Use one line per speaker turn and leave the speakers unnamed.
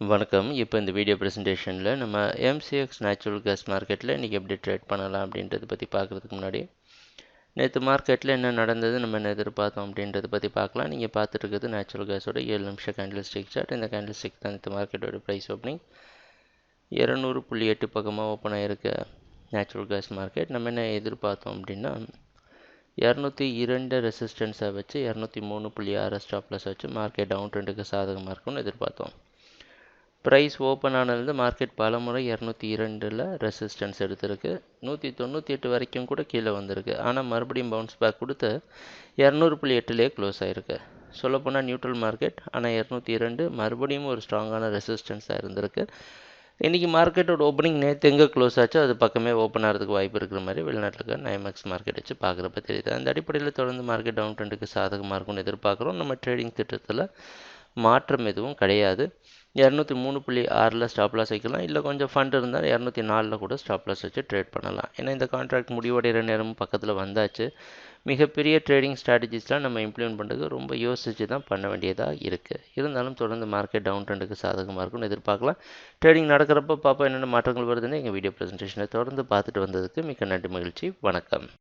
வணக்கம். இப்போ இந்த வீடியோ ப்ரெசன்டேஷனில் நம்ம எம்சிஎக்ஸ் நேச்சுரல் கேஸ் மார்க்கெட்டில் இன்றைக்கி எப்படி ட்ரேட் பண்ணலாம் அப்படின்றத பற்றி பார்க்குறதுக்கு முன்னாடி நேற்று மார்க்கெட்டில் என்ன நடந்தது, நம்ம என்ன எதிர்பார்த்தோம் அப்படின்றத பற்றி பார்க்கலாம். நீங்கள் பார்த்துட்டு இருக்கிறது நேச்சுரல் கேஸோட 7 நிமிஷம் கேண்டில் ஸ்டிக் சார்ட். இந்த கேண்டில் ஸ்டிக் தான் இந்த மார்க்கெட்டோட ப்ரைஸ் ஓப்பனிங் 200.8 பக்கமாக ஓப்பன் ஆகிருக்க நேச்சுரல் கேஸ் மார்க்கெட். நம்ம என்ன எதிர்பார்த்தோம் அப்படின்னா 202 ரெசிஸ்டன்ஸை வச்சு 203.6 ஸ்டாப் லாஸ் வச்சு மார்க்கெட் டவுன் ட்ரெண்டுக்கு சாதகமாக இருக்கும்னு எதிர்பார்த்தோம். ப்ரைஸ் ஓப்பன் ஆனது மார்க்கெட் பல முறை 202ல் ரெசிஸ்டன்ஸ் எடுத்திருக்கு. 198 வரைக்கும் கூட கீழே வந்திருக்கு. ஆனால் மறுபடியும் பவுன்ஸ் பேக் கொடுத்து 200.8லேயே க்ளோஸ் ஆகிருக்கு. சொல்லப்போனால் நியூட்ரல் மார்க்கெட், ஆனால் 202 மறுபடியும் ஒரு ஸ்ட்ராங்கான ரெசிஸ்டன்ஸாக இருந்திருக்கு. இன்றைக்கி மார்க்கெட்டோட ஓப்பனிங் நேற்று எங்கே க்ளோஸ் ஆச்சோ அது பக்கமே ஓப்பன் ஆகிறதுக்கு வாய்ப்பு இருக்கிற மாதிரி வெளிநாட்டில் இருக்க நைமேக்ஸ் மார்க்கெட் வச்சு பார்க்குறப்ப தெரியுது. அந்த அடிப்படையில் தொடர்ந்து மார்க்கெட் டவுன் ட்ரெண்டுக்கு சாதகமாக இருக்கும்னு எதிர்பார்க்குறோம். நம்ம ட்ரேடிங் திட்டத்தில் மாற்றம் எதுவும் கிடையாது. 203.6ல் ஸ்டாப் லாஸ் வைக்கலாம், இல்லை கொஞ்சம் ஃபண்ட் இருந்தால் 204ல் கூட ஸ்டாப் லாஸ் வச்சு ட்ரேட் பண்ணலாம். ஏன்னா இந்த கான்ட்ராக்ட் முடிவடைகிற நேரமும் பக்கத்தில் வந்தாச்சு. மிகப்பெரிய ட்ரேடிங் ஸ்ட்ராட்டஜிஸ்லாம் நம்ம இம்ப்ளிமெண்ட் பண்ணுறது ரொம்ப யோசித்து தான் பண்ண வேண்டியதாக இருக்குது. இருந்தாலும் தொடர்ந்து மார்க்கெட் டவுன் ட்ரெண்டுக்கு சாதகமாக இருக்கும்னு எதிர்பார்க்கலாம். ட்ரேடிங் நடக்கிறப்ப பார்ப்போம் என்னென்ன மாற்றங்கள் வருதுன்னு எங்கள் வீடியோ ப்ரெசன்டேஷனை தொடர்ந்து பார்த்துட்டு வந்ததுக்கு மிக்க நன்றி, மகிழ்ச்சி, வணக்கம்.